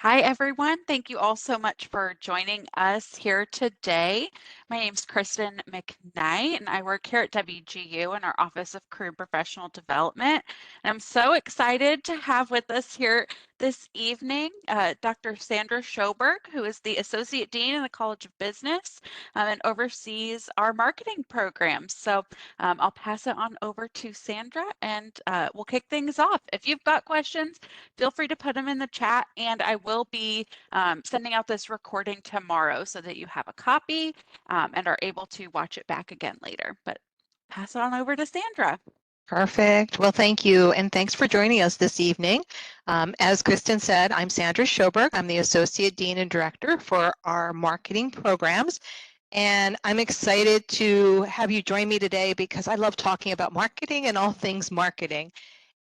Hi, everyone. Thank you all so much for joining us here today. My name is Kristen McKnight, and I work here at WGU in our Office of Career Professional Development. And I'm so excited to have with us here this evening Dr. Sandra Schoberg, who is the Associate Dean in the College of Business and oversees our marketing programs. So I'll pass it on over to Sandra, and we'll kick things off. If you've got questions, feel free to put them in the chat, and I will be sending out this recording tomorrow so that you have a copy and are able to watch it back again later. But pass it on over to Sandra. Perfect. Well, thank you. And thanks for joining us this evening. As Kristen said, I'm Sandra Schoberg. I'm the Associate Dean and Director for our marketing programs. And I'm excited to have you join me today because I love talking about marketing and all things marketing,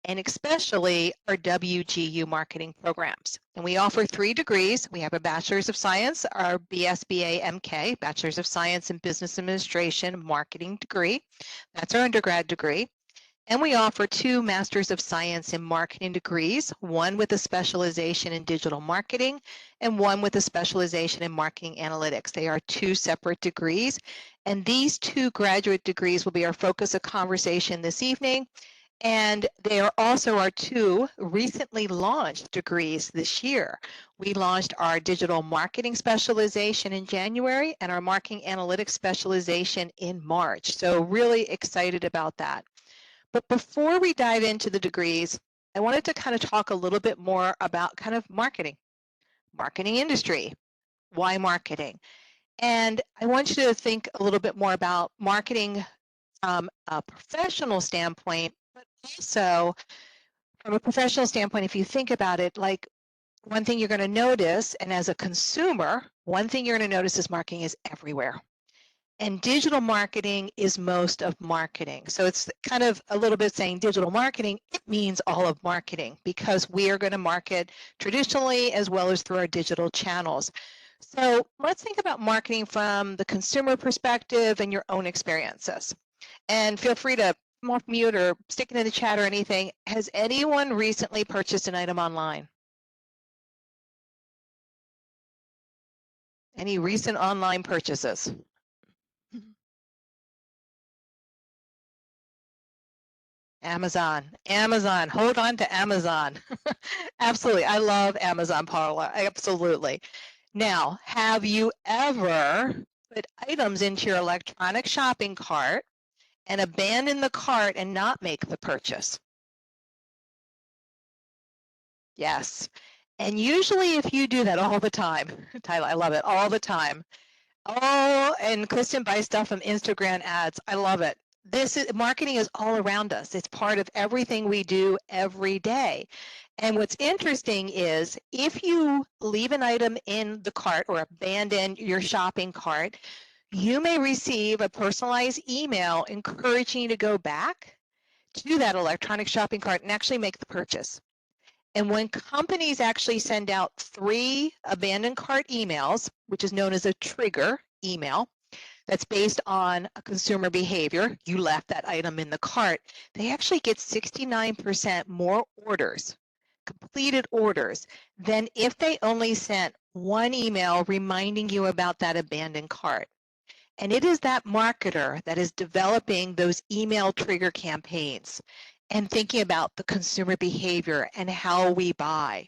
and especially our WGU marketing programs. And we offer 3 degrees. We have a Bachelor's of Science, our BSBA MK, Bachelor's of Science in Business Administration Marketing degree. That's our undergrad degree. And we offer 2 Masters of Science in Marketing degrees, one with a specialization in digital marketing and one with a specialization in marketing analytics. They are 2 separate degrees, and these 2 graduate degrees will be our focus of conversation this evening. And they are also our 2 recently launched degrees this year. We launched our digital marketing specialization in January and our marketing analytics specialization in March. So really excited about that. But before we dive into the degrees, I wanted to kind of talk a little bit more about kind of marketing industry. Why marketing? And I want you to think a little bit more about marketing from a professional standpoint, but also from a professional standpoint, if you think about it, like one thing you're going to notice, and as a consumer, one thing you're going to notice is marketing is everywhere. And digital marketing is most of marketing. So it's kind of a little bit saying digital marketing, it means all of marketing because we are going to market traditionally as well as through our digital channels. So let's think about marketing from the consumer perspective and your own experiences. And feel free to come off mute or stick it in the chat or anything. Has anyone recently purchased an item online? Any recent online purchases? Amazon, hold on to Amazon. Absolutely, I love Amazon, Paula, absolutely. Now, have you ever put items into your electronic shopping cart and abandon the cart and not make the purchase? Yes, and usually if you do that all the time, Tyler, I love it, all the time. Oh, and Kristen buys stuff from Instagram ads. I love it. Marketing is all around us. It's part of everything we do every day. And what's interesting is if you leave an item in the cart or abandon your shopping cart, you may receive a personalized email encouraging you to go back to that electronic shopping cart and actually make the purchase. And when companies actually send out 3 abandoned cart emails, which is known as a trigger email, that's based on a consumer behavior, you left that item in the cart, they actually get 69% more orders, completed orders, than if they only sent 1 email reminding you about that abandoned cart. And it is that marketer that is developing those email trigger campaigns and thinking about the consumer behavior and how we buy.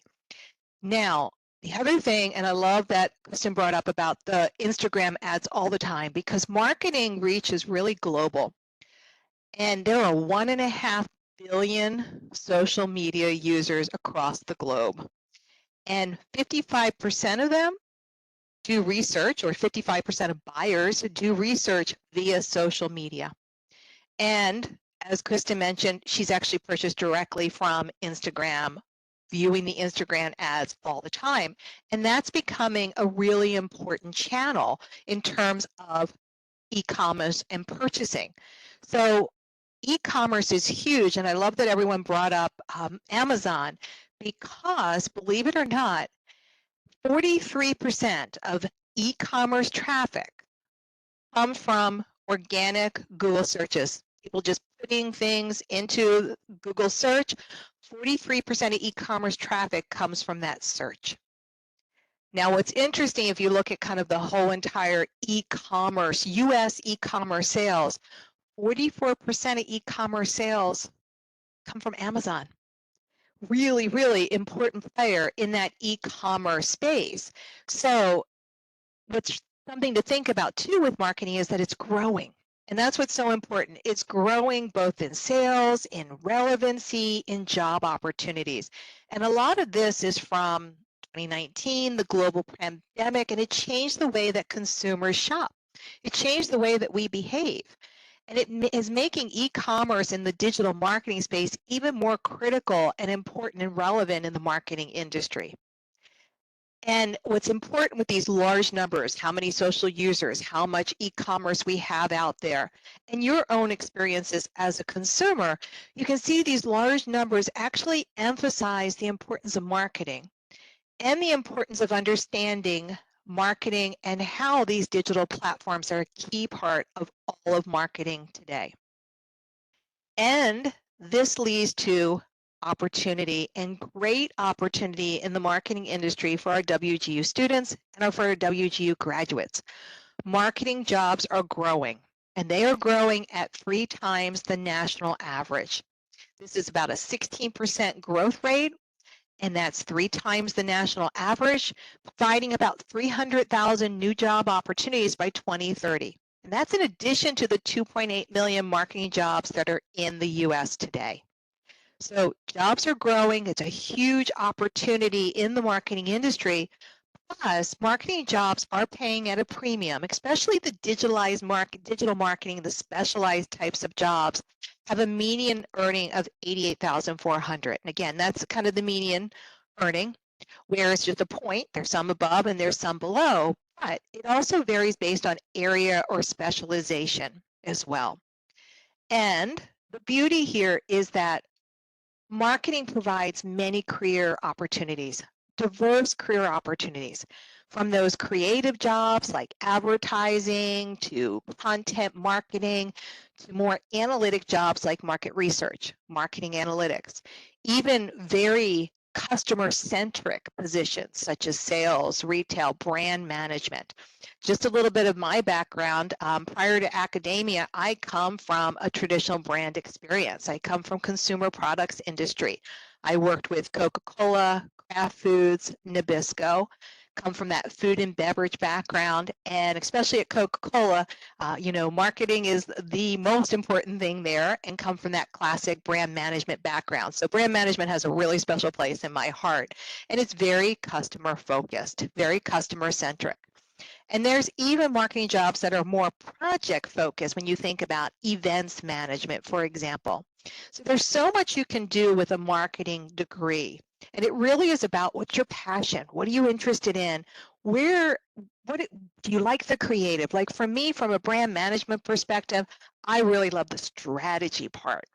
Now, the other thing, and I love that Kristen brought up about the Instagram ads all the time, because marketing reach is really global. And there are 1.5 billion social media users across the globe. And 55% of them do research, or 55% of buyers do research via social media. And as Kristen mentioned, she's actually purchased directly from Instagram, viewing the Instagram ads all the time. And that's becoming a really important channel in terms of e-commerce and purchasing. So e-commerce is huge, and I love that everyone brought up Amazon, because believe it or not, 43% of e-commerce traffic comes from organic Google searches. People just putting things into Google search. 43% of e-commerce traffic comes from that search. Now, what's interesting, if you look at kind of the whole entire e-commerce, US e-commerce sales, 44% of e-commerce sales come from Amazon. Really, really important player in that e-commerce space. So what's something to think about too with marketing is that it's growing. And that's what's so important. It's growing both in sales, in relevancy, in job opportunities. And a lot of this is from 2019, the global pandemic, and it changed the way that consumers shop. It changed the way that we behave. And it is making e-commerce in the digital marketing space even more critical and important and relevant in the marketing industry. And what's important with these large numbers, how many social users, how much e-commerce we have out there, and your own experiences as a consumer, you can see these large numbers actually emphasize the importance of marketing and the importance of understanding marketing and how these digital platforms are a key part of all of marketing today. And this leads to opportunity and great opportunity in the marketing industry for our WGU students and for our WGU graduates. Marketing jobs are growing, and they are growing at 3 times the national average. This is about a 16% growth rate, and that's 3 times the national average, providing about 300,000 new job opportunities by 2030. And that's in addition to the 2.8 million marketing jobs that are in the US today. So jobs are growing. It's a huge opportunity in the marketing industry. Plus, marketing jobs are paying at a premium, especially the digital marketing, the specialized types of jobs have a median earning of 88,400. And again, that's kind of the median earning, where it's just a point. There's some above and there's some below, but it also varies based on area or specialization as well. And the beauty here is that marketing provides many career opportunities, diverse career opportunities, from those creative jobs like advertising to content marketing to more analytic jobs like market research, marketing analytics, even very customer-centric positions such as sales, retail, brand management. Just a little bit of my background. Prior to academia, I come from a traditional brand experience. I come from consumer products industry. I worked with Coca-Cola, Kraft Foods, Nabisco, come from that food and beverage background, and especially at Coca-Cola, marketing is the most important thing there, and come from that classic brand management background. So brand management has a really special place in my heart, and it's very customer focused, very customer centric. And there's even marketing jobs that are more project focused when you think about events management, for example. So there's so much you can do with a marketing degree. And it really is about what's your passion? What are you interested in? Do you like the creative? Like for me, from a brand management perspective, I really love the strategy part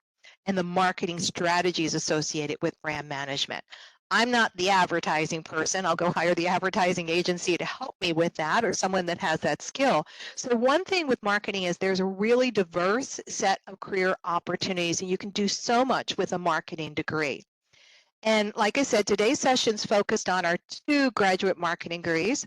and the marketing strategies associated with brand management. I'm not the advertising person. I'll go hire the advertising agency to help me with that, or someone that has that skill. So one thing with marketing is there's a really diverse set of career opportunities, and you can do so much with a marketing degree. And like I said, today's session's focused on our 2 graduate marketing degrees.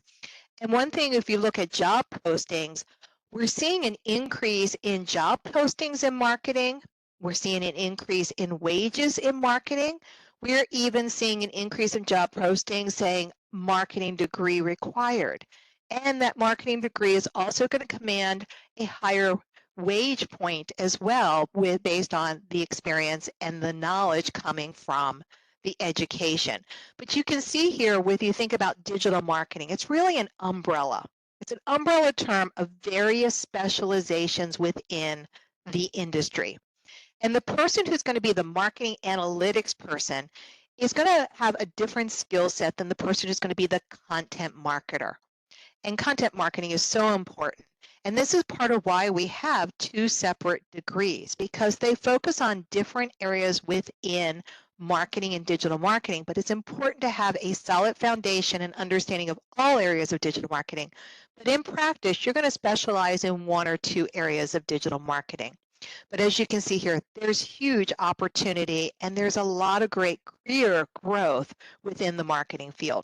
And one thing, if you look at job postings, we're seeing an increase in job postings in marketing. We're seeing an increase in wages in marketing. We're even seeing an increase in job postings saying marketing degree required. And that marketing degree is also going to command a higher wage point as well, based on the experience and the knowledge coming from the education. But you can see here, if you think about digital marketing, it's really an umbrella. It's an umbrella term of various specializations within the industry. And the person who's going to be the marketing analytics person is going to have a different skill set than the person who's going to be the content marketer. And content marketing is so important. And this is part of why we have 2 separate degrees, because they focus on different areas within marketing and digital marketing, but it's important to have a solid foundation and understanding of all areas of digital marketing. But in practice, you're going to specialize in 1 or 2 areas of digital marketing. But as you can see here, there's huge opportunity and there's a lot of great career growth within the marketing field.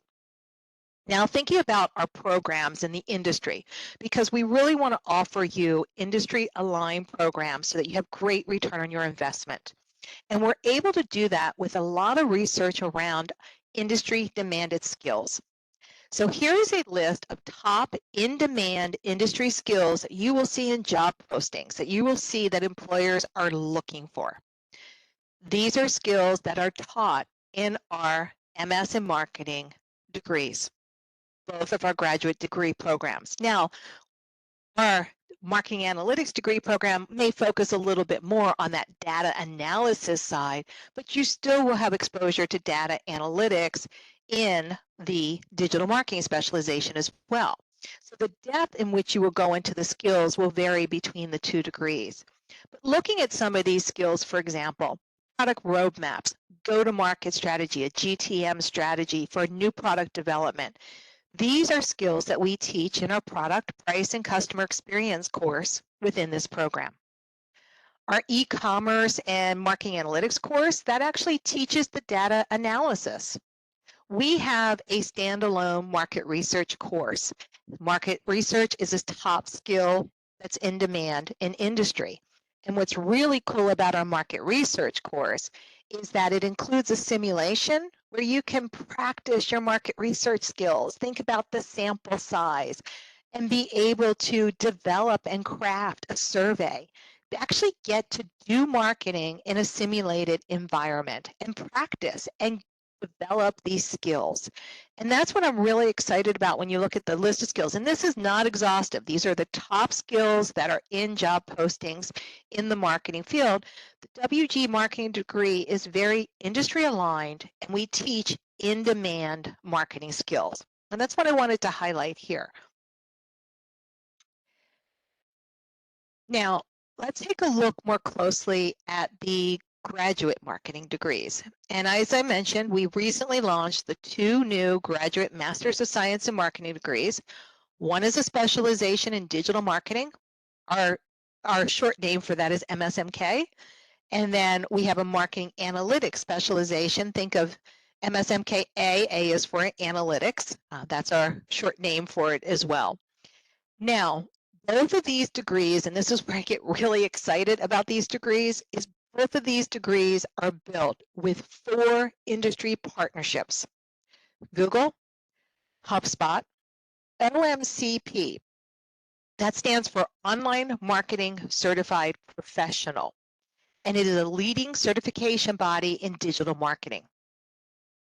Now, thinking about our programs in the industry, because we really want to offer you industry-aligned programs so that you have great return on your investment. And we're able to do that with a lot of research around industry-demanded skills. So here is a list of top in-demand industry skills that you will see in job postings, that you will see that employers are looking for. These are skills that are taught in our MS in Marketing degrees, both of our graduate degree programs. Now, our marketing analytics degree program may focus a little bit more on that data analysis side, but you still will have exposure to data analytics in the digital marketing specialization as well. So the depth in which you will go into the skills will vary between the two degrees. But looking at some of these skills, for example, product roadmaps, go-to-market strategy, a GTM strategy for new product development, these are skills that we teach in our product, price, and customer experience course within this program. Our e-commerce and marketing analytics course, that actually teaches the data analysis. We have a standalone market research course. Market research is a top skill that's in demand in industry. And what's really cool about our market research course is that it includes a simulation where you can practice your market research skills. Think about the sample size and be able to develop and craft a survey. Actually get to do marketing in a simulated environment and practice and develop these skills. And that's what I'm really excited about when you look at the list of skills. And this is not exhaustive. These are the top skills that are in job postings in the marketing field. The WG marketing degree is very industry aligned, and we teach in-demand marketing skills. And that's what I wanted to highlight here. Now, let's take a look more closely at the graduate marketing degrees. And as I mentioned, we recently launched the 2 new graduate Masters of Science in Marketing degrees. One is a specialization in digital marketing. Our short name for that is MSMK. And then we have a marketing analytics specialization. Think of MSMKA, A is for analytics. That's our short name for it as well. Now, both of these degrees, and this is where I get really excited about these degrees, is both of these degrees are built with 4 industry partnerships: Google, HubSpot, OMCP. That stands for Online Marketing Certified Professional, and it is a leading certification body in digital marketing.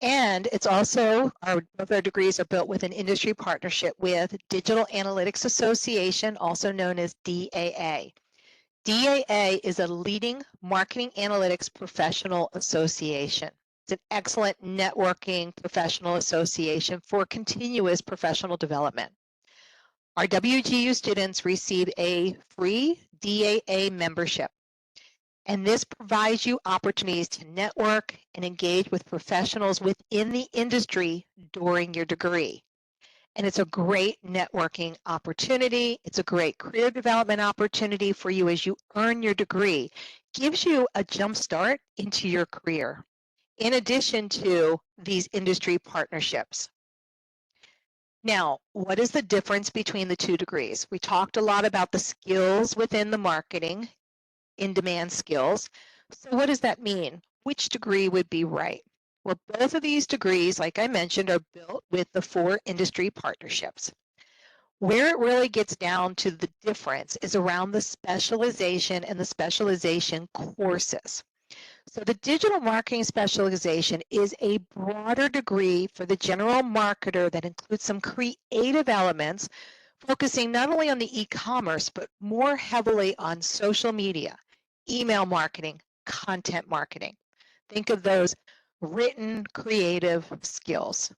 And it's also, both our degrees are built with an industry partnership with Digital Analytics Association, also known as DAA. DAA is a leading marketing analytics professional association. It's an excellent networking professional association for continuous professional development. Our WGU students receive a free DAA membership, and this provides you opportunities to network and engage with professionals within the industry during your degree. And it's a great networking opportunity. It's a great career development opportunity for you as you earn your degree. Gives you a jump start into your career, in addition to these industry partnerships. Now, what is the difference between the 2 degrees? We talked a lot about the skills within the marketing, in-demand skills. So what does that mean? Which degree would be right? Well, both of these degrees, like I mentioned, are built with the 4 industry partnerships. Where it really gets down to the difference is around the specialization and the specialization courses. So the digital marketing specialization is a broader degree for the general marketer that includes some creative elements, focusing not only on the e-commerce, but more heavily on social media, email marketing, content marketing. Think of those written creative skills.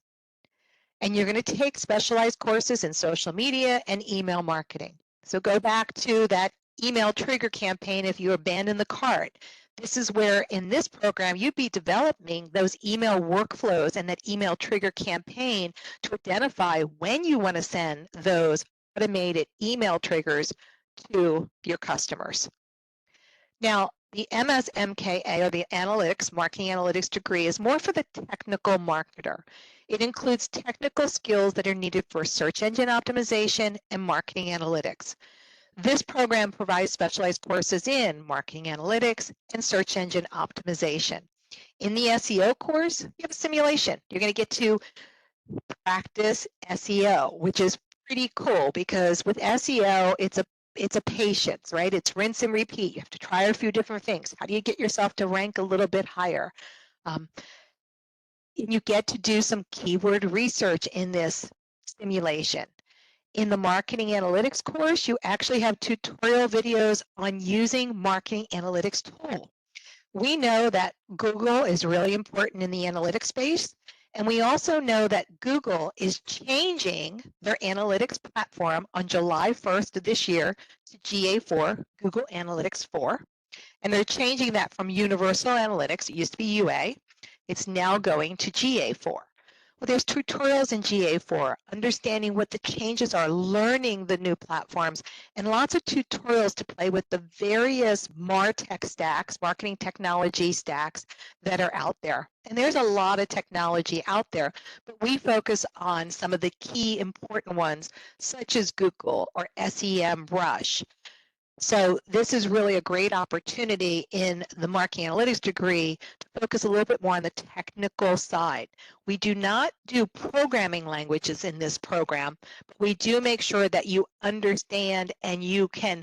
And you're going to take specialized courses in social media and email marketing. So go back to that email trigger campaign if you abandon the cart. This is where in this program you'd be developing those email workflows and that email trigger campaign to identify when you want to send those automated email triggers to your customers. Now, The MSMKA, or the Analytics, Marketing Analytics degree, is more for the technical marketer. It includes technical skills that are needed for search engine optimization and marketing analytics. This program provides specialized courses in marketing analytics and search engine optimization. In the SEO course, you have a simulation. You're going to get to practice SEO, which is pretty cool because with SEO, it's a patience, right? It's rinse and repeat. You have to try a few different things. How do you get yourself to rank a little bit higher? And you get to do some keyword research in this simulation. In the marketing analytics course, you actually have tutorial videos on using marketing analytics tool. We know that Google is really important in the analytics space, and we also know that Google is changing their analytics platform on July 1st of this year to GA4, Google Analytics 4, and they're changing that from Universal Analytics, it used to be UA, it's now going to GA4. Well, there's tutorials in GA4, understanding what the changes are, learning the new platforms, and lots of tutorials to play with the various MarTech stacks, marketing technology stacks that are out there. And there's a lot of technology out there, but we focus on some of the key important ones, such as Google or SEMrush. So this is really a great opportunity in the marketing analytics degree to focus a little bit more on the technical side. We do not do programming languages in this program, but we do make sure that you understand and you can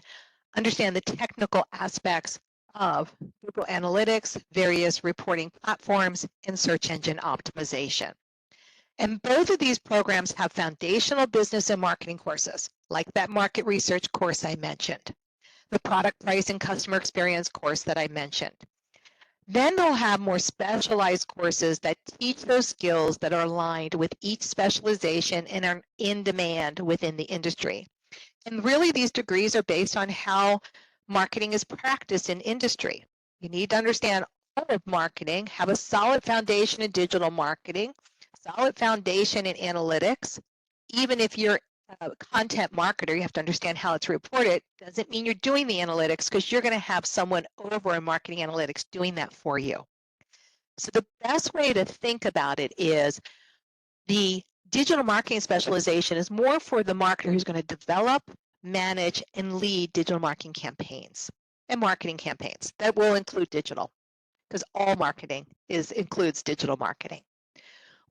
understand the technical aspects of Google Analytics, various reporting platforms, and search engine optimization. And both of these programs have foundational business and marketing courses, like that market research course I mentioned, the product price and customer experience course that I mentioned. Then they'll have more specialized courses that teach those skills that are aligned with each specialization and are in demand within the industry. And really, these degrees are based on how marketing is practiced in industry. You need to understand all of marketing, have a solid foundation in digital marketing, solid foundation in analytics. Even if you're a content marketer, you have to understand how it's reported. Doesn't mean you're doing the analytics, because you're going to have someone over in marketing analytics doing that for you. So the best way to think about it is the digital marketing specialization is more for the marketer who's going to develop, manage, and lead digital marketing campaigns and marketing campaigns that will include digital, because all marketing includes digital marketing.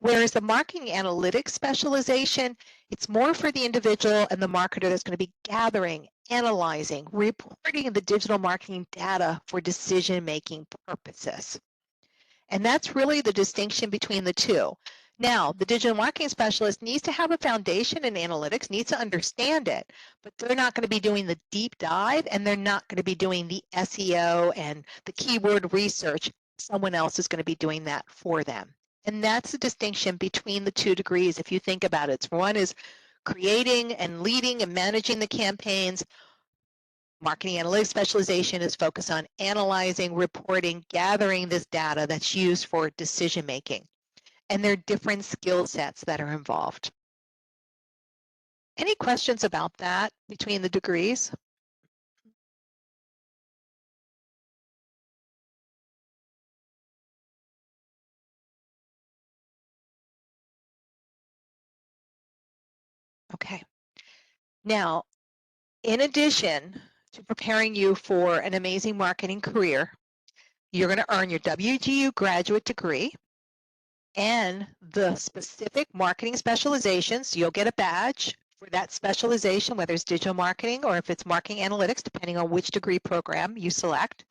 Whereas the marketing analytics specialization, it's more for the individual and the marketer that's going to be gathering, analyzing, reporting the digital marketing data for decision-making purposes. And that's really the distinction between the two. Now, the digital marketing specialist needs to have a foundation in analytics, needs to understand it, but they're not going to be doing the deep dive, and they're not going to be doing the SEO and the keyword research. Someone else is going to be doing that for them. And that's the distinction between the two degrees, if you think about it. One is creating and leading and managing the campaigns. Marketing analytics specialization is focused on analyzing, reporting, gathering this data that's used for decision making. And there are different skill sets that are involved. Any questions about that between the degrees? Okay. Now, in addition to preparing you for an amazing marketing career, you're going to earn your WGU graduate degree and the specific marketing specializations. You'll get a badge for that specialization, whether it's digital marketing or if it's marketing analytics, depending on which degree program you select.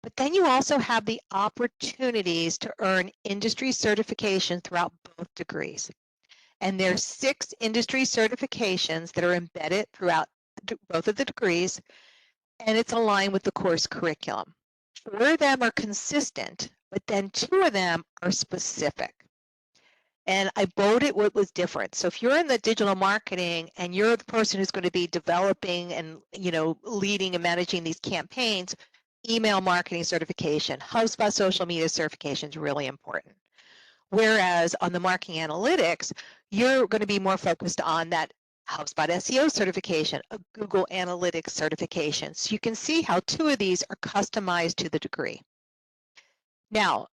But then you also have the opportunities to earn industry certification throughout both degrees. And there's 6 industry certifications that are embedded throughout both of the degrees, and it's aligned with the course curriculum. 4 of them are consistent, but then 2 of them are specific. And I bolded what was different. So if you're in the digital marketing and you're the person who's going to be developing and leading and managing these campaigns, email marketing certification, HubSpot social media certification is really important. Whereas on the marketing analytics, you're going to be more focused on that HubSpot SEO certification, a Google Analytics certification. So you can see how 2 of these are customized to the degree. Now,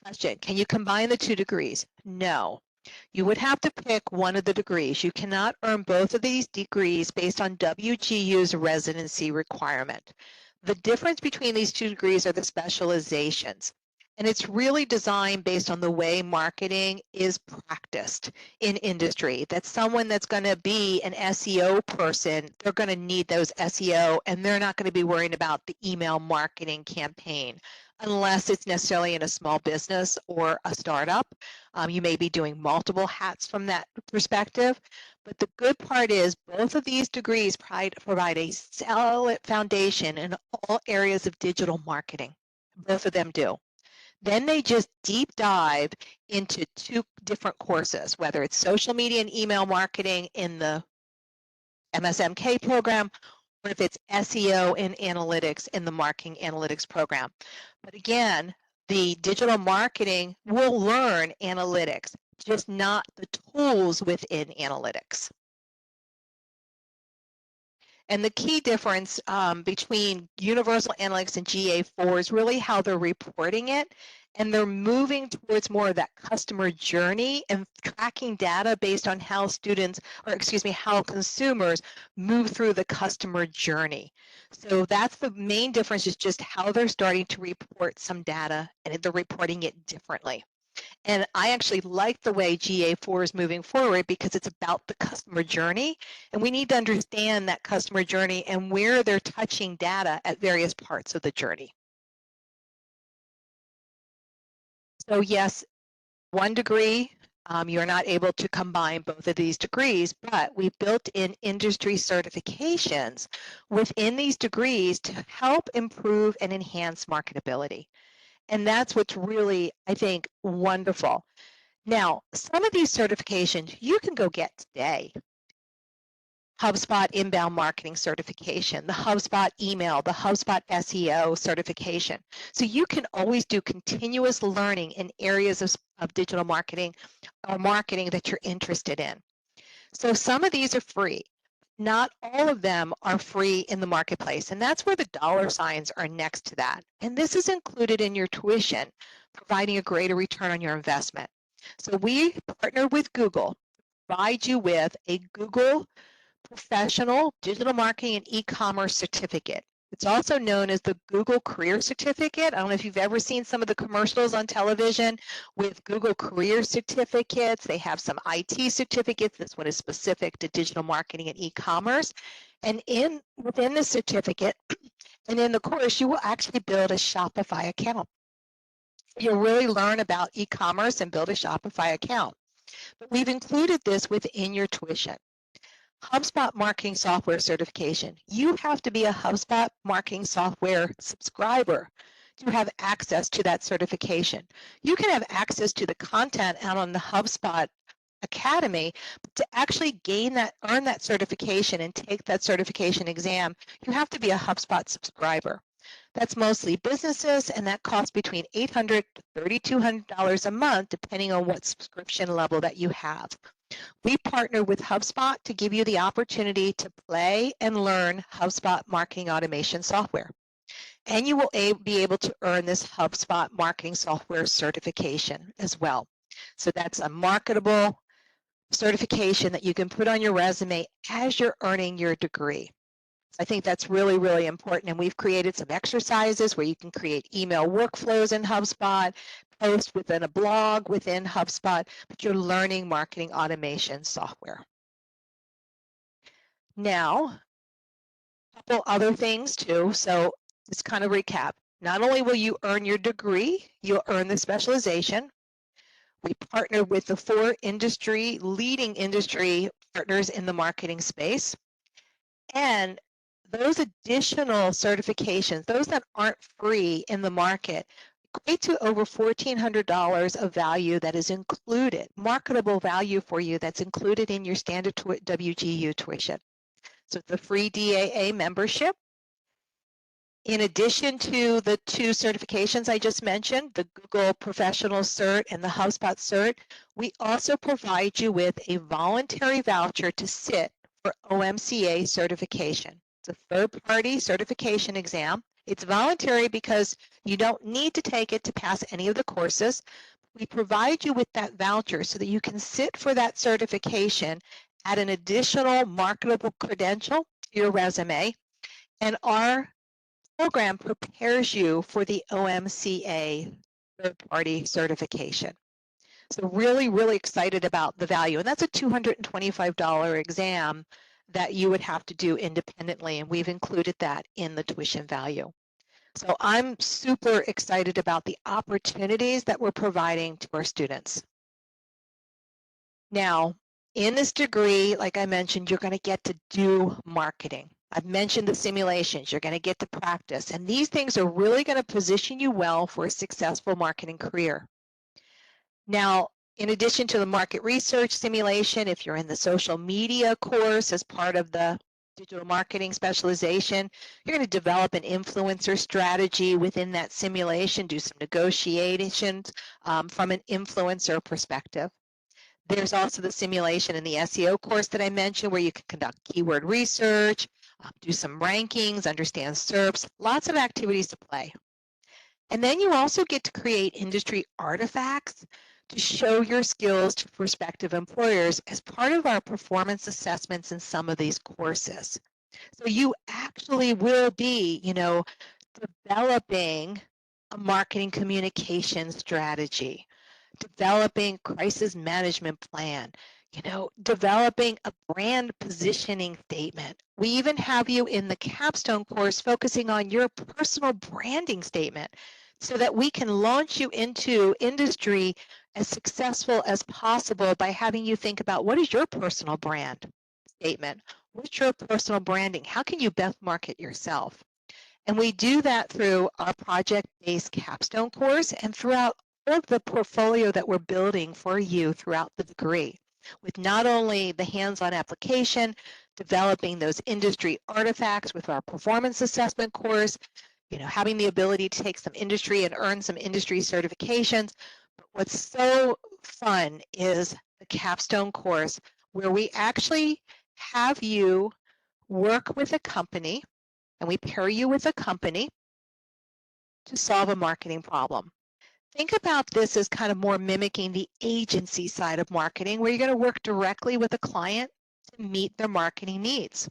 question, can you combine the 2 degrees? No. You would have to pick one of the degrees. You cannot earn both of these degrees based on WGU's residency requirement. The difference between these 2 degrees are the specializations. And it's really designed based on the way marketing is practiced in industry. That's someone that's going to be an SEO person. They're going to need those SEO, and they're not going to be worrying about the email marketing campaign unless it's necessarily in a small business or a startup. You may be doing multiple hats from that perspective. But the good part is both of these degrees provide a solid foundation in all areas of digital marketing. Both of them do. Then they just deep dive into 2 different courses, whether it's social media and email marketing in the MSMK program, or if it's SEO and analytics in the marketing analytics program. But again, the digital marketing will learn analytics, just not the tools within analytics. And the key difference between Universal Analytics and GA4 is really how they're reporting it. And they're moving towards more of that customer journey and tracking data based on how students, or excuse me, how consumers move through the customer journey. So that's the main difference, is just how they're starting to report some data, and they're reporting it differently. And I actually like the way GA4 is moving forward because it's about the customer journey. And we need to understand that customer journey and where they're touching data at various parts of the journey. So yes, 1 degree, you're not able to combine both of these degrees, but we built in industry certifications within these degrees to help improve and enhance marketability. And that's what's really, I think, wonderful. Now, some of these certifications you can go get today. HubSpot inbound marketing certification, the HubSpot email, the HubSpot SEO certification. So you can always do continuous learning in areas of digital marketing or marketing that you're interested in. So some of these are free. Not all of them are free in the marketplace, and that's where the dollar signs are next to that. And this is included in your tuition, providing a greater return on your investment. So we partner with Google to provide you with a Google Professional Digital Marketing and E-commerce Certificate. It's also known as the Google Career Certificate. I don't know if you've ever seen some of the commercials on television with Google Career Certificates. They have some IT certificates. This one is specific to digital marketing and e-commerce. And within the certificate and in the course, you will actually build a Shopify account. You'll really learn about e-commerce and build a Shopify account. But we've included this within your tuition. HubSpot Marketing Software Certification. You have to be a HubSpot Marketing Software subscriber to have access to that certification. You can have access to the content out on the HubSpot Academy, but to actually earn that certification and take that certification exam, you have to be a HubSpot subscriber. That's mostly businesses, and that costs between $800 to $3,200 a month, depending on what subscription level that you have. We partner with HubSpot to give you the opportunity to play and learn HubSpot marketing automation software. And you will be able to earn this HubSpot marketing software certification as well. So that's a marketable certification that you can put on your resume as you're earning your degree. I think that's really, really important. And we've created some exercises where you can create email workflows in HubSpot, post within a blog within HubSpot, but you're learning marketing automation software. Now, a couple other things too. So just kind of recap. Not only will you earn your degree, you'll earn the specialization. We partner with the 4 leading industry partners in the marketing space. And those additional certifications, those that aren't free in the market, equate to over $1,400 of value that is included, marketable value for you that's included in your standard WGU tuition. So the free DAA membership, In addition to the 2 certifications I just mentioned, the Google Professional Cert and the HubSpot Cert, we also provide you with a voluntary voucher to sit for OMCA certification. It's a third-party certification exam. It's voluntary because you don't need to take it to pass any of the courses. We provide you with that voucher so that you can sit for that certification, add an additional marketable credential to your resume, and our program prepares you for the OMCA third-party certification. So really, really excited about the value. And that's a $225 exam that you would have to do independently, and we've included that in the tuition value. So I'm super excited about the opportunities that we're providing to our students. Now, in this degree, like I mentioned, you're going to get to do marketing. I've mentioned the simulations. You're going to get to practice. And these things are really going to position you well for a successful marketing career. Now, in addition to the market research simulation, if you're in the social media course as part of the digital marketing specialization, you're going to develop an influencer strategy within that simulation, do some negotiations from an influencer perspective. There's also the simulation in the SEO course that I mentioned where you can conduct keyword research, do some rankings, understand SERPs, lots of activities to play. And then you also get to create industry artifacts to show your skills to prospective employers as part of our performance assessments in some of these courses. So you actually will be, developing a marketing communication strategy, developing crisis management plan, developing a brand positioning statement. We even have you in the capstone course focusing on your personal branding statement so that we can launch you into industry as successful as possible by having you think about what is your personal brand statement? What's your personal branding? How can you best market yourself? And we do that through our project-based capstone course and throughout all of the portfolio that we're building for you throughout the degree, with not only the hands-on application, developing those industry artifacts with our performance assessment course, having the ability to take some industry and earn some industry certifications. But what's so fun is the capstone course where we actually have you work with a company, and we pair you with a company to solve a marketing problem. Think about this as kind of more mimicking the agency side of marketing, where you're going to work directly with a client to meet their marketing needs.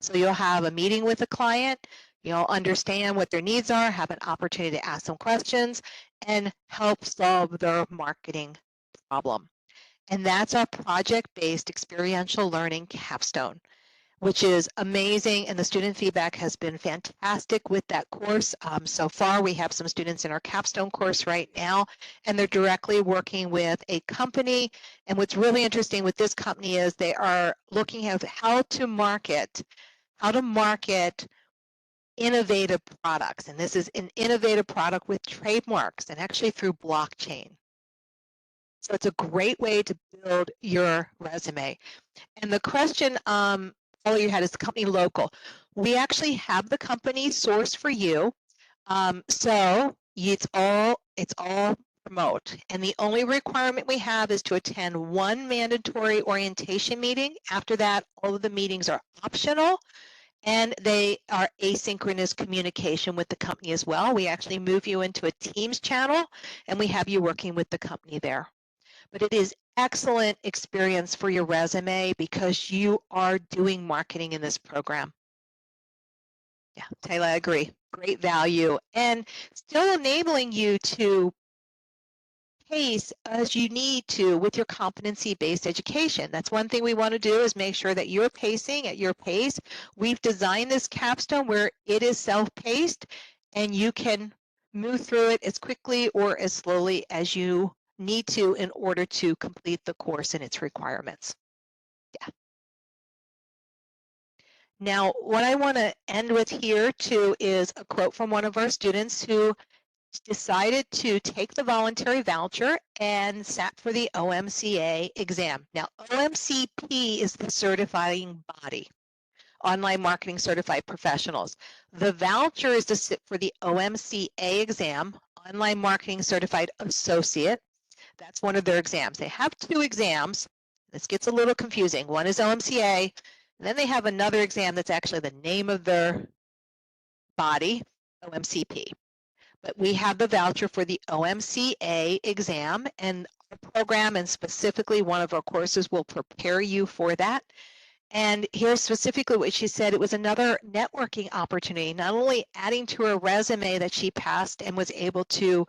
So you'll have a meeting with a client, you'll understand what their needs are, have an opportunity to ask some questions, and help solve their marketing problem. And that's our project-based experiential learning capstone, which is amazing, and the student feedback has been fantastic with that course. So far, we have some students in our capstone course right now, and they're directly working with a company. And what's really interesting with this company is they are looking at how to market innovative products. And this is an innovative product with trademarks and actually through blockchain. So it's a great way to build your resume. And the question all you had is the company local. We actually have the company sourced for you. So it's all remote. And the only requirement we have is to attend one mandatory orientation meeting. After that, all of the meetings are optional, and they are asynchronous communication with the company as well. We actually move you into a Teams channel, and we have you working with the company there. But it is excellent experience for your resume because you are doing marketing in this program. Yeah, Taylor, I agree. Great value, and still enabling you to pace as you need to with your competency-based education. That's one thing we want to do, is make sure that you're pacing at your pace. We've designed this capstone where it is self-paced, and you can move through it as quickly or as slowly as you need to in order to complete the course and its requirements. Yeah. Now, what I want to end with here too is a quote from one of our students who decided to take the voluntary voucher and sat for the OMCA exam. Now, OMCP is the certifying body. online marketing certified professionals. The voucher is to sit for the OMCA exam, online marketing certified associate. That's one of their exams. They have two exams. This gets a little confusing. One is OMCA, and then they have another exam that's actually the name of their body, OMCP. But we have the voucher for the OMCA exam, and the program, and specifically one of our courses, will prepare you for that. And here's specifically what she said. It was another networking opportunity, not only adding to her resume that she passed and was able to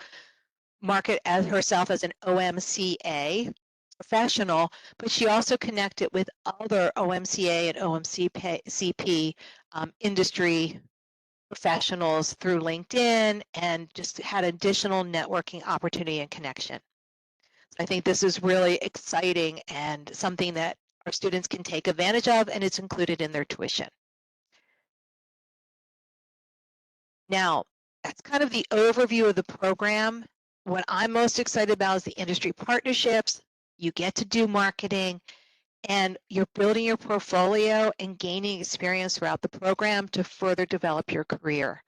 market as herself as an OMCA professional, but she also connected with other OMCA and OMCP industry professionals through LinkedIn, and just had additional networking opportunity and connection. So I think this is really exciting and something that our students can take advantage of, and it's included in their tuition. Now, that's kind of the overview of the program. What I'm most excited about is the industry partnerships. You get to do marketing, and you're building your portfolio and gaining experience throughout the program to further develop your career.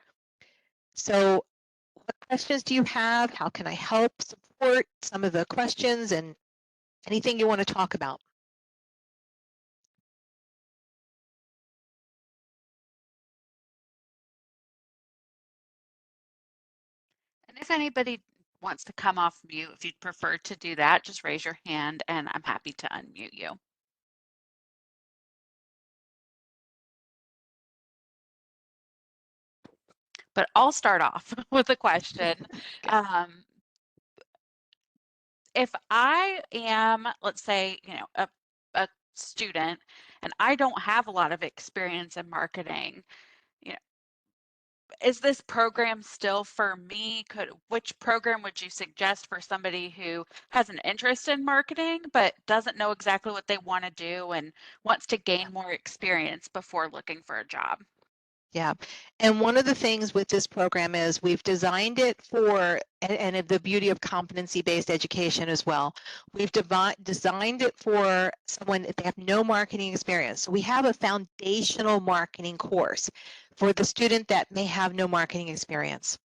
So what questions do you have? How can I help support some of the questions and anything you want to talk about? And if anybody wants to come off mute, if you'd prefer to do that, just raise your hand and I'm happy to unmute you. But I'll start off with a question. If I am, let's say, a student and I don't have a lot of experience in marketing, you know, is this program still for me? Which program would you suggest for somebody who has an interest in marketing but doesn't know exactly what they want to do and wants to gain more experience before looking for a job? Yeah, and one of the things with this program is we've designed it for, and the beauty of competency-based education as well, we've designed it for someone if they have no marketing experience. So we have a foundational marketing course for the student that may have no marketing experience.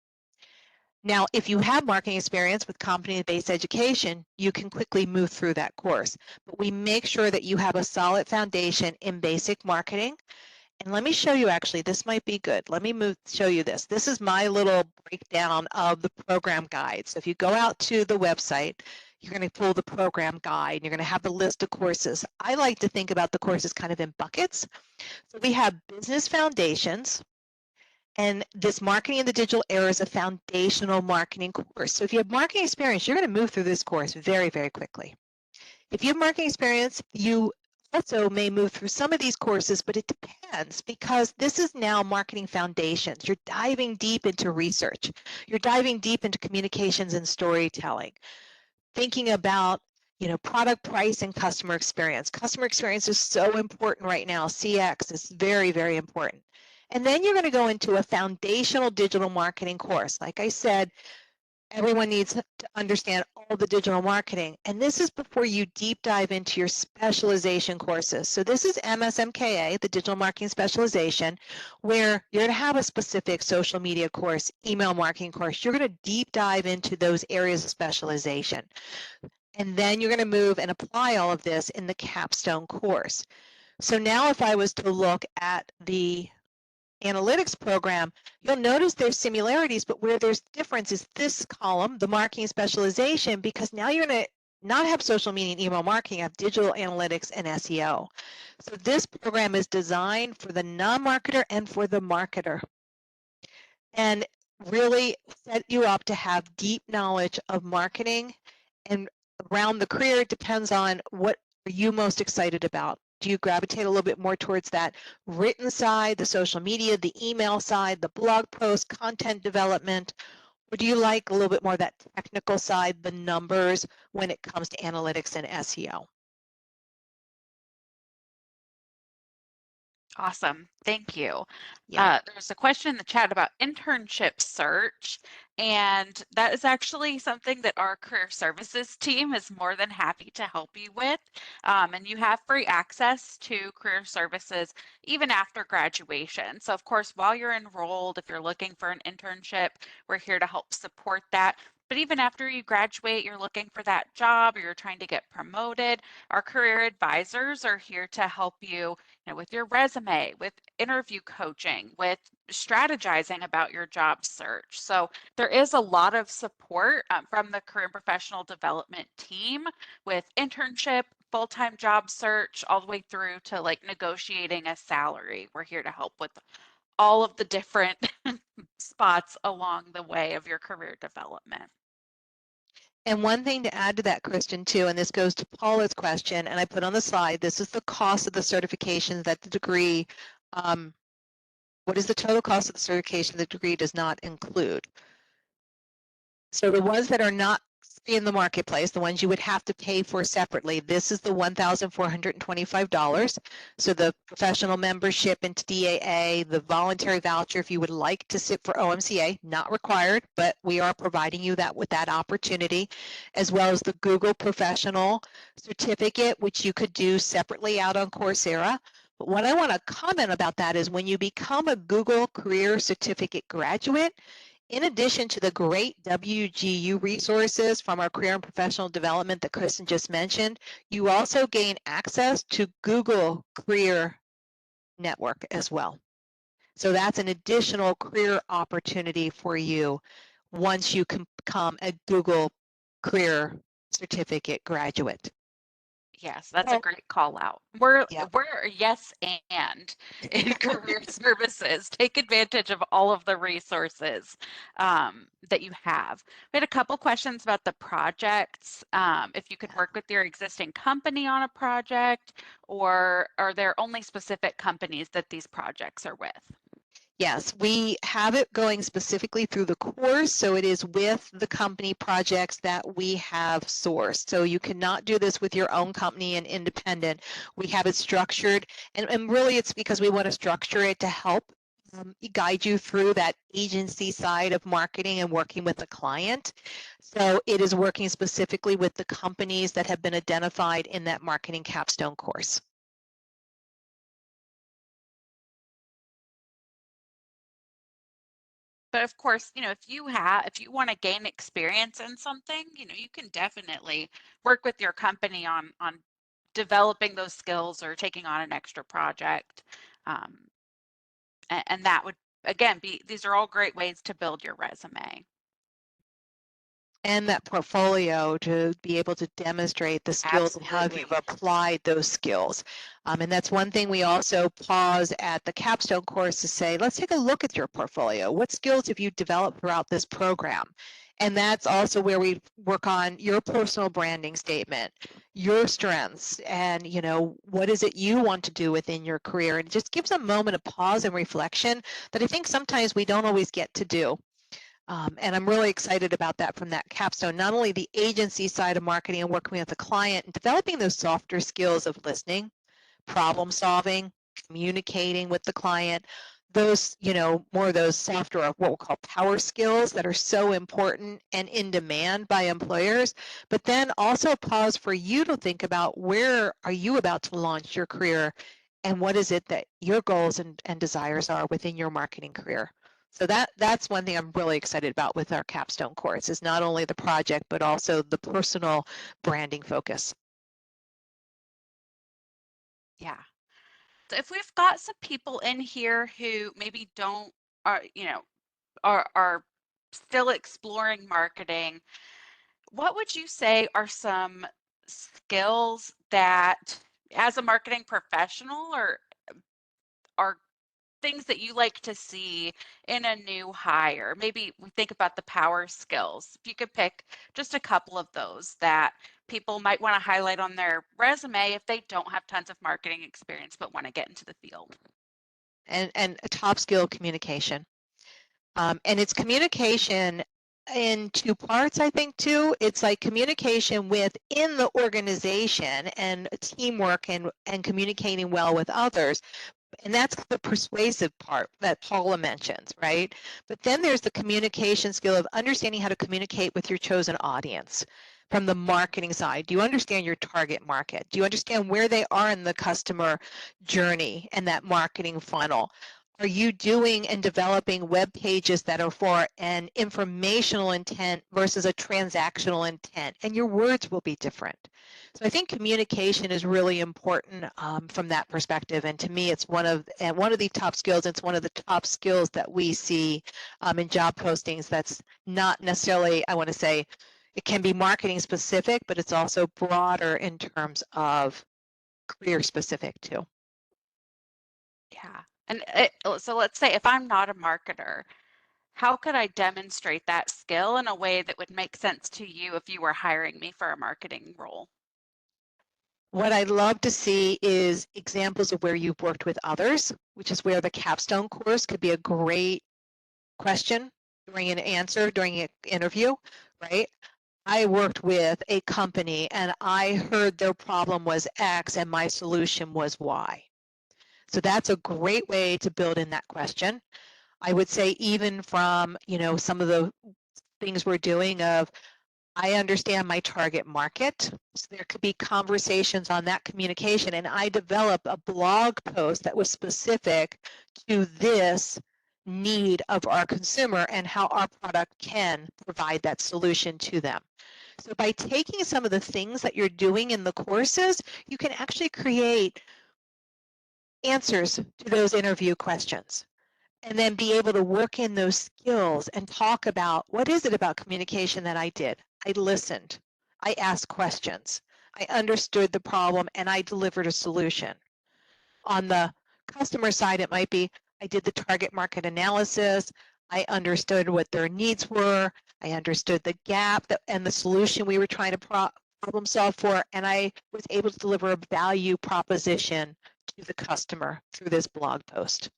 Now, if you have marketing experience with competency-based education, you can quickly move through that course. But we make sure that you have a solid foundation in basic marketing. And let me show you, actually, this might be good. Let me show you this. This is my little breakdown of the program guide. So if you go out to the website, you're going to pull the program guide, and you're going to have the list of courses. I like to think about the courses kind of in buckets. So we have business foundations, and this marketing in the digital era is a foundational marketing course. So if you have marketing experience, you're going to move through this course very, very quickly. If you have marketing experience, you also may move through some of these courses, but it depends, because this is now marketing foundations. You're diving deep into research. You're diving deep into communications and storytelling, thinking about product, price, and customer experience. Customer experience is so important right now. CX is very, very important. And then you're going to go into a foundational digital marketing course. Like I said, everyone needs to understand all the digital marketing. And this is before you deep dive into your specialization courses. So this is MSMKA, the digital marketing specialization, where you're going to have a specific social media course, email marketing course. You're going to deep dive into those areas of specialization. And then you're going to move and apply all of this in the capstone course. So now if I was to look at the analytics program, you'll notice there's similarities, but where there's difference is this column, the marketing specialization, because now you're going to not have social media and email marketing, have digital analytics and SEO. So this program is designed for the non-marketer and for the marketer, and really set you up to have deep knowledge of marketing. And around the career, it depends on what are you most excited about. Do you gravitate a little bit more towards that written side, the social media, the email side, the blog post, content development? Or do you like a little bit more that technical side, the numbers, when it comes to analytics and SEO? Awesome. Thank you. Yeah. There's a question in the chat about internship search And that is actually something that our career services team is more than happy to help you with. And you have free access to career services even after graduation. So, of course, while you're enrolled, if you're looking for an internship, we're here to help support that. But even after you graduate, you're looking for that job or you're trying to get promoted, our career advisors are here to help you, with your resume, with interview coaching, with strategizing about your job search. So there is a lot of support from the career and professional development team with internship, full-time job search, all the way through to like negotiating a salary. We're here to help with all of the different spots along the way of your career development. And one thing to add to that, Kristen, too, and this goes to Paula's question, and I put on the slide, this is the cost of the certifications that the degree, what is the total cost of the certification the degree does not include? So the ones that are not in the marketplace, the ones you would have to pay for separately, this is the $1,425. So the professional membership into DAA, the voluntary voucher, if you would like to sit for OMCA, not required, but we are providing you that with that opportunity, as well as the Google Professional Certificate, which you could do separately out on Coursera. But what I want to comment about that is when you become a Google Career Certificate graduate, in addition to the great WGU resources from our career and professional development that Kristen just mentioned, you also gain access to Google Career Network as well. So that's an additional career opportunity for you once you can become a Google Career Certificate graduate. Yes, that's a great call out. We're a yes and in career services. Take advantage of all of the resources that you have. We had a couple questions about the projects. If you could work with your existing company on a project, or are there only specific companies that these projects are with? Yes, we have it going specifically through the course, so it is with the company projects that we have sourced. So you cannot do this with your own company and independent. We have it structured, and really it's because we want to structure it to help guide you through that agency side of marketing and working with the client. So it is working specifically with the companies that have been identified in that marketing capstone course. But of course, if you want to gain experience in something, you can definitely work with your company on developing those skills or taking on an extra project. And that would, again, these are all great ways to build your resume. And that portfolio to be able to demonstrate the skills and how you've applied those skills. And that's one thing we also pause at the capstone course to say, let's take a look at your portfolio. What skills have you developed throughout this program? And that's also where we work on your personal branding statement, your strengths, and what is it you want to do within your career? And it just gives a moment of pause and reflection that I think sometimes we don't always get to do. And I'm really excited about that from that capstone, not only the agency side of marketing and working with the client and developing those softer skills of listening, problem solving, communicating with the client, those, more of those softer, what we'll call power skills that are so important and in demand by employers, but then also pause for you to think about where are you about to launch your career and what is it that your goals and desires are within your marketing career. So that's one thing I'm really excited about with our capstone course is not only the project, but also the personal branding focus. Yeah. So if we've got some people in here who maybe don't are still exploring marketing, what would you say are some skills that as a marketing professional or are things that you like to see in a new hire? Maybe we think about the power skills. If you could pick just a couple of those that people might want to highlight on their resume if they don't have tons of marketing experience but want to get into the field. And a top skill, communication. And it's communication in two parts, I think, too. It's like communication within the organization and teamwork and communicating well with others. And that's the persuasive part that Paula mentions, right? But then there's the communication skill of understanding how to communicate with your chosen audience. From the marketing side, do you understand your target market? Do you understand where they are in the customer journey and that marketing funnel? Are you doing and developing web pages that are for an informational intent versus a transactional intent? And your words will be different. So I think communication is really important from that perspective. And to me, it's one of the top skills. It's one of the top skills that we see in job postings. That's not necessarily, I want to say, it can be marketing specific, but it's also broader in terms of career specific too. Yeah. And so let's say if I'm not a marketer, how could I demonstrate that skill in a way that would make sense to you if you were hiring me for a marketing role? What I'd love to see is examples of where you've worked with others, which is where the capstone course could be a great question during an answer, during an interview, right? I worked with a company and I heard their problem was X and my solution was Y. So that's a great way to build in that question. I would say even from, some of the things we're doing of I understand my target market. So there could be conversations on that communication. And I developed a blog post that was specific to this need of our consumer and how our product can provide that solution to them. So by taking some of the things that you're doing in the courses, you can actually create answers to those interview questions and then be able to work in those skills and talk about what is it about communication that I did? I listened, I asked questions, I understood the problem, and I delivered a solution. On the customer side, it might be I did the target market analysis, I understood what their needs were, I understood the gap and the solution we were trying to problem solve for, and I was able to deliver a value proposition to the customer through this blog post.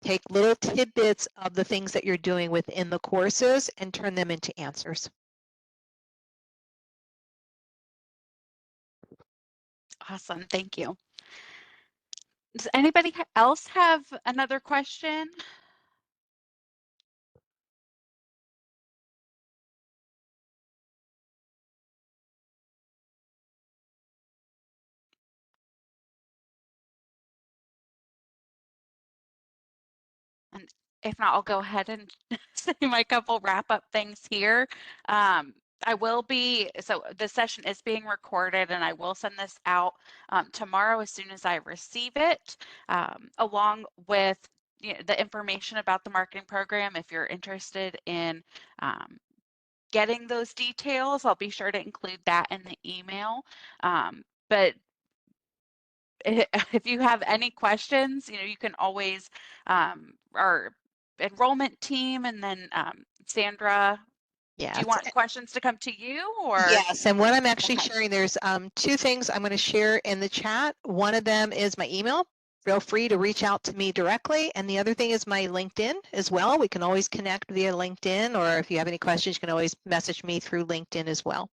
Take little tidbits of the things that you're doing within the courses and turn them into answers. Awesome. Thank you. Does anybody else have another question? And if not, I'll go ahead and say my couple wrap up things here. I will be, so the session is being recorded and I will send this out tomorrow as soon as I receive it, along with the information about the marketing program. If you're interested in getting those details, I'll be sure to include that in the email. But if you have any questions, you can always, our enrollment team and then Sandra, do you Yes. want questions to come to you or? Yes, and what I'm actually Okay. sharing, there's two things I'm going to share in the chat. One of them is my email. Feel free to reach out to me directly. And the other thing is my LinkedIn as well. We can always connect via LinkedIn, or if you have any questions, you can always message me through LinkedIn as well.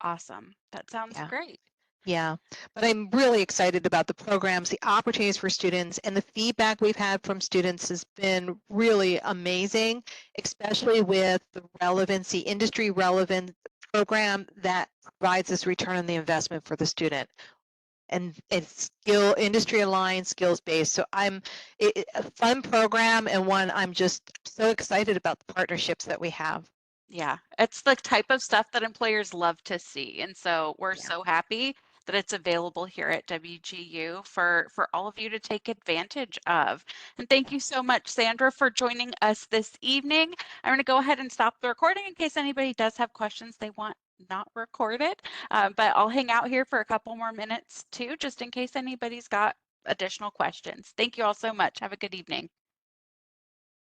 Awesome. That sounds Yeah. great. Yeah, but I'm really excited about the programs, the opportunities for students, and the feedback we've had from students has been really amazing, especially with the relevancy, industry relevant program that provides this return on the investment for the student. And it's industry aligned, skills based. So a fun program and one I'm just so excited about the partnerships that we have. Yeah, it's the type of stuff that employers love to see. And so we're Yeah. so happy that it's available here at WGU for all of you to take advantage of. And thank you so much, Sandra, for joining us this evening. I'm going to go ahead and stop the recording in case anybody does have questions they want not recorded. But I'll hang out here for a couple more minutes too, just in case anybody's got additional questions. Thank you all so much. Have a good evening.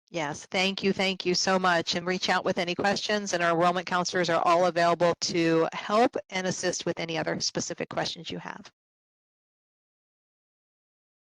Yes, thank you so much. And reach out with any questions, and our enrollment counselors are all available to help and assist with any other specific questions you have.